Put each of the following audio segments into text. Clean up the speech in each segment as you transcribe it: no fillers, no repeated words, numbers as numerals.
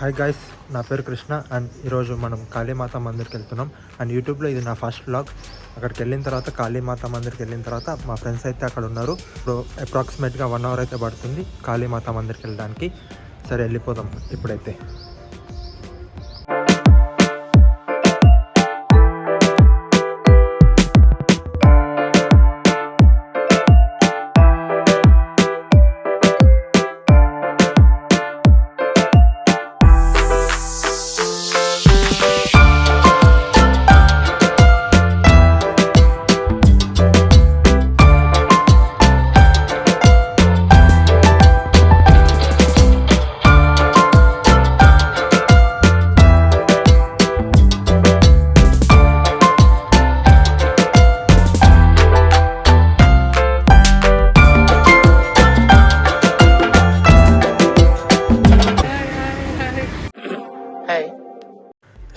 Hi guys, నా పేరు Krishna and ఈరోజు మనం కాళీమాత మందిర్కి వెళ్తున్నాం. అండ్ యూట్యూబ్లో ఇది నా ఫస్ట్ వ్లాగ్. అక్కడికి వెళ్ళిన తర్వాత కాళీమాత మందిర్కి వెళ్ళిన తర్వాత మా ఫ్రెండ్స్ అయితే అక్కడ ఉన్నారు. ఇప్పుడు అప్రాక్సిమేట్గా 1 అవర్ అయితే పడుతుంది కాళీమాత మందిర్కి వెళ్ళడానికి. సరే వెళ్ళిపోదాం ఇప్పుడైతే.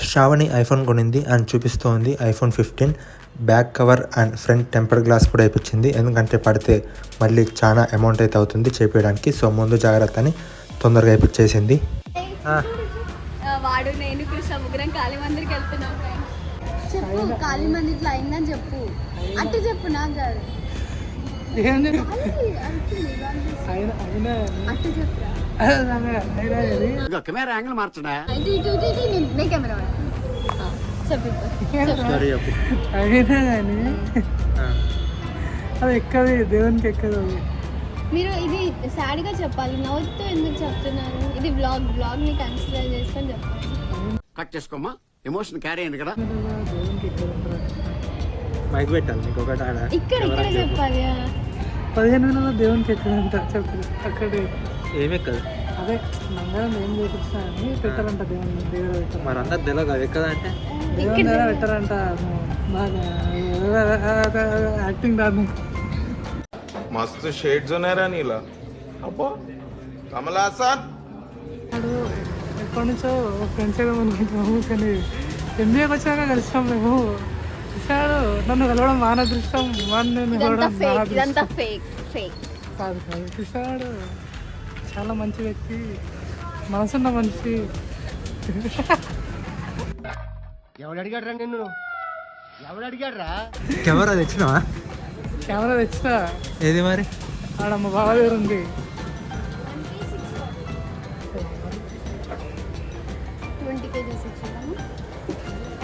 శ్రావణి ఐఫోన్ కొనింది అండ్ చూపిస్తోంది iPhone 15. Back cover and front temper glass కూడా వేయించింది. ఎందుకంటే పడితే మళ్ళీ చాలా అమౌంట్ అయితే అవుతుంది చేపించడానికి. సో ముందు జాగ్రత్త అని తొందరగా వేయించేసింది. వాడు నేను కృష్ణ ముగ్గురం కాళీ మందిర్కి వెళ్తున్నాం. చెప్పు కాళీ మందిర్లో అయిందని చెప్పు. అట్టు చెప్పు నాకు కాదు. అట్టు చెప్పురా. కెమెరా యాంగిల్ మార్చడా కెమెరా అది ఎక్కది దేవునికి ఎక్కదు. మీరు ఇది సాడ్ గా చెప్పాలి, నవ్వుతూ ఎందుకు చెప్తున్నారు? ఇది బ్లాగ్ ని కన్సిడర్ చేసుకొని చెప్పాలి. కట్ చేసుకోమా, ఎమోషన్ క్యారీ అయింది కదా. దేవునికి మైక్ పెట్టాలి నీకు ఒకటి ఇక్కడ చెప్పాలి. 15,000 దేవునికి ఎక్కదంట చెప్పు. అక్కడే ఏమెక్కదు, అదే మంగళం ఏం చేపించినా అని పెట్టారంట. దేవుని దగ్గర పెట్టారు. మరి అందరు తెలియదు అది ఎక్కదంటే. దేవుని దగ్గర పెట్టారంట. బాగా యాక్టింగ్ రాదు. मस्त शेड्स ఉన్నాయరా నీలా. అబ్బో కమలాసన్ అడు ఎప్పటి నుంచో ఫ్రెండ్స్ ఏదో అనుకుంటున్నాము, కానీ ఎంబీఏకి వచ్చాక కలిసాం మేము. చూసాడు నన్ను కలవడం మా అదృష్టం, నేను కలవడం కాదు కాదు. చూసాడు చాలా మంచి వ్యక్తి, మనసున్న మనిషి. ఎవడు అడిగాడు రా నిన్ను? ఎవడు అడిగాడు రా? కెమెరా తెచ్చినావా? కెమెరా తెచ్చినా. ఏది మరి? ఆడ మా బావ దగ్గర ఉంది. 20 kgs ఇచ్చాము.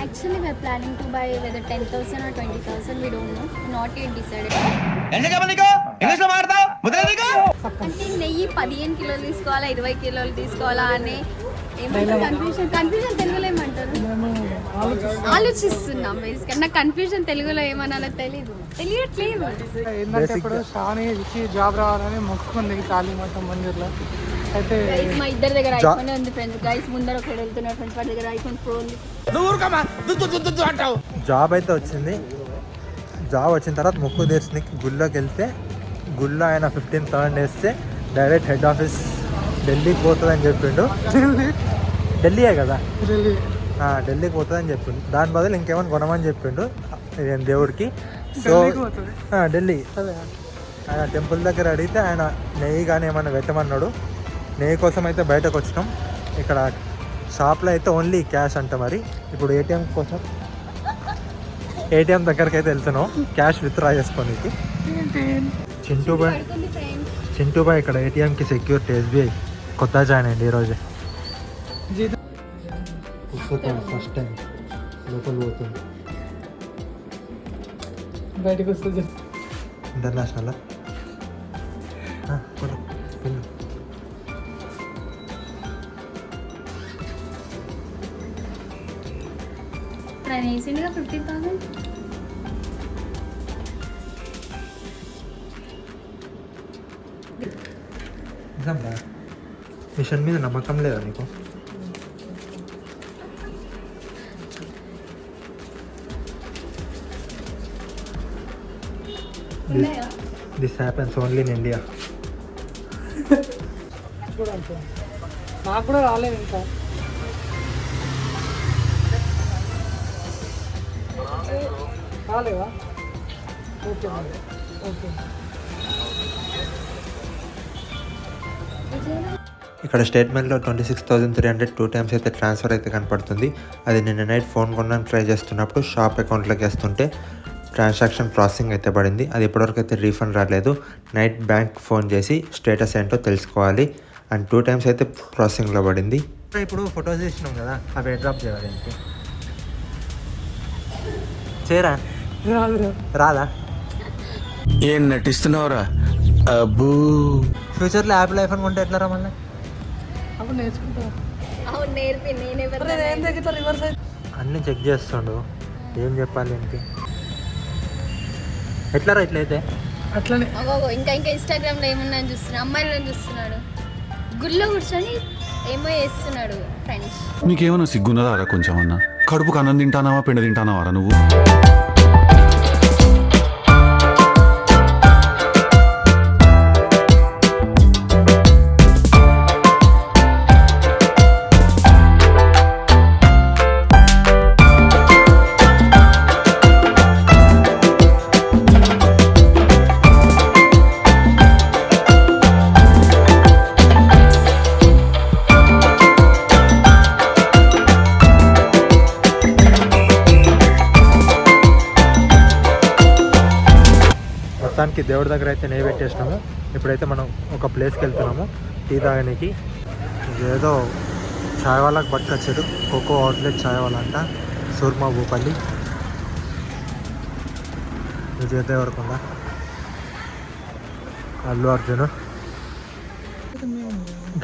Actually, we are planning to buy whether 10,000 or 20,000. We don't know. Not yet decided. అంటే నెయ్యి 15 కిలోలు తీసుకోవాలా 20 కిలోలు తీసుకోవాలా అని కన్ఫ్యూజన్ తెలుగులో ఏమంటారు ఆలోచిస్తున్నాం. బేసిక్గా నాకు కన్ఫ్యూజన్ తెలుగులో ఏమన్నా తెలియట్లేదు. ఏంటంటే ఇప్పుడు శ్రావణికి జాబ్ రావాలని మొక్కుకుంది కాళీమాత మందిర్లో. అయితే మా ఇద్దరి దగ్గర ఐఫోన్ ఉంది ఫ్రెండ్స్. గైస్ ముందర ఒకటి వెళ్తున్నారు ఫ్రెండ్స్, వాడి దగ్గర ఐఫోన్ ప్రో ఉంది. జాబ్ అయితే వచ్చింది. జాబ్ వచ్చిన తర్వాత ముక్కు తీర్చడానికి గుళ్ళోకి వెళ్తే గుళ్ళో ఆయన 15,000 వేస్తే డైరెక్ట్ హెడ్ ఆఫీస్ ఢిల్లీకి పోతుందని చెప్పిండు. ఢిల్లీయే కదా, ఢిల్లీకి పోతుందని చెప్పిండు. దాని బదులు ఇంకేమైనా కొనమని చెప్పిండు దేవుడికి. సో ఢిల్లీ ఆయన టెంపుల్ దగ్గర అడిగితే ఆయన నెయ్యి కానీ ఏమైనా పెట్టమన్నాడు. నెయ్యి కోసం అయితే బయటకు వచ్చినాం. ఇక్కడ షాప్లో అయితే ఓన్లీ క్యాష్ అంట. మరి ఇప్పుడు ఏటీఎం కోసం ఏటీఎం దగ్గరికి అయితే వెళ్తున్నాం క్యాష్ విత్డ్రా చేసుకోనికి. చింటూబాయ్ ఇక్కడ ఏటీఎంకి సెక్యూరిటీ ఎస్బీఐ కొత్త జాయిన్ అయ్యండి ఈరోజే. ఫస్ట్ టైం లోపల పోతుంది. బయటకు వస్తుంది ఇంటర్నేషనల్. రీసెంట్గా 50,000 మిషన్ మీద నమ్మకం లేదా నీకు? This happens only in India. చూడండి నాకు కూడా రాలేదు ఇంకా. రాలేవా? Okay okay. ఇక్కడ స్టేట్మెంట్లో 26,300 2 టైమ్స్ అయితే ట్రాన్స్ఫర్ అయితే కనపడుతుంది. అది నిన్న నైట్ ఫోన్ కొనడానికి ట్రై చేస్తున్నప్పుడు షాప్ అకౌంట్లోకి వేస్తుంటే ట్రాన్సాక్షన్ ప్రాసెసింగ్ అయితే పడింది. అది ఇప్పటివరకు అయితే రీఫండ్ రాలేదు. నైట్ బ్యాంక్ ఫోన్ చేసి స్టేటస్ ఏంటో తెలుసుకోవాలి. అండ్ 2 టైమ్స్ అయితే ప్రాసెసింగ్లో పడింది. ఇప్పుడు ఫొటోస్ తీసినాం కదా, అవి డ్రాప్ చేయాలి ఏంటి చేరా రాదా? ఏం నటిస్తున్నావురా? అబ్బూ ఫ్యూచర్లో యాపిల్ ఐఫోన్ కొంటే ఎట్లా రా మళ్ళీ? అప్పుడు నేర్చుకుంటా. అవును నేర్పి నేనే ఏం దగ్గర రివర్స్ అయితే అన్నీ చెక్ చేస్తుండు, ఏం చెప్పాలి ఏంటి ఎట్లా రా ఇట్లయితే? అట్లనే ఇంకా ఇన్స్టాగ్రామ్లో ఏమున్నాయని చూస్తున్నాడు, అమ్మాయిలను చూస్తున్నాడు, గుళ్ళో కూర్చొని ఏమో చేస్తున్నాడు ఫ్రెండ్స్. నీకేమన్నా సిగ్గున్నదారా కొంచెం అన్నా? కడుపుకు అన్నం తింటానావా పిండి తింటానావారా నువ్వు? మొత్తానికి దేవుడి దగ్గర అయితే నెయ్యి పెట్టేసినాము. ఇప్పుడైతే మనం ఒక ప్లేస్కి వెళ్తున్నాము టీ తాగడానికి. ఏదో చాయ్ వాళ్ళకి పట్టుకొచ్చాడు, కోకో అవుట్లెట్ చాయ్ వాళ్ళ అంట, సూర్మా భూపల్లి, విజయ్ దేవరకొండ, అల్లు అర్జున్.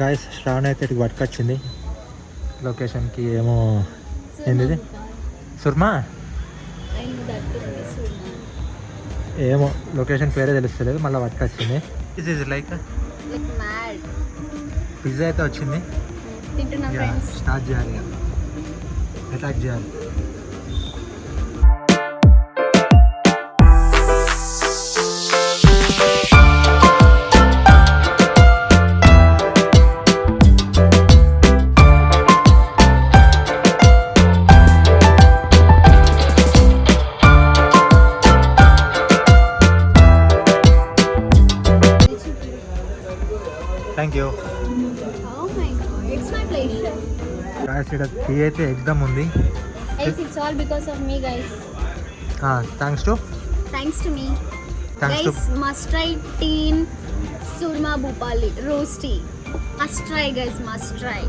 గాయస్ శ్రావణ్ అయితే ఇటు పట్టుకొచ్చింది లొకేషన్కి. ఏమో ఏంది సుర్మా ఏమో లొకేషన్ పేరే తెలుస్తలేదు, మళ్ళీ పట్టుకొచ్చింది. This is like mad pizza అయితే వచ్చింది. తింటున్నా ఫ్రెండ్స్. స్టార్ట్ చేయాలి, అటాక్ చేయాలి. Thank you. Oh my god, it's my pleasure. Guys ఇక్కడ టీ అయితే ఎగ్దమ్ ఉంది. Guys, it's all because of me, guys. Thanks to Me. Thanks Guys, must try tea in Surma Bhupali, rose tea. Must try, guys, must try.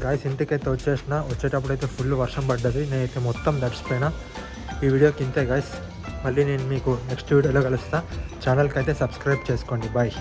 Guys ఇంటికైతే వచ్చేటప్పుడు అయితే full వర్షం పడ్డది. నేనైతే మొత్తం తడిసిపోయినా. ఈ వీడియోకి ఇంతే గాయస్. మళ్ళీ నేను మీకు నెక్స్ట్ వీడియోలో కలుస్తా. ఛానల్కి అయితే సబ్స్క్రైబ్ చేసుకోండి. బాయ్.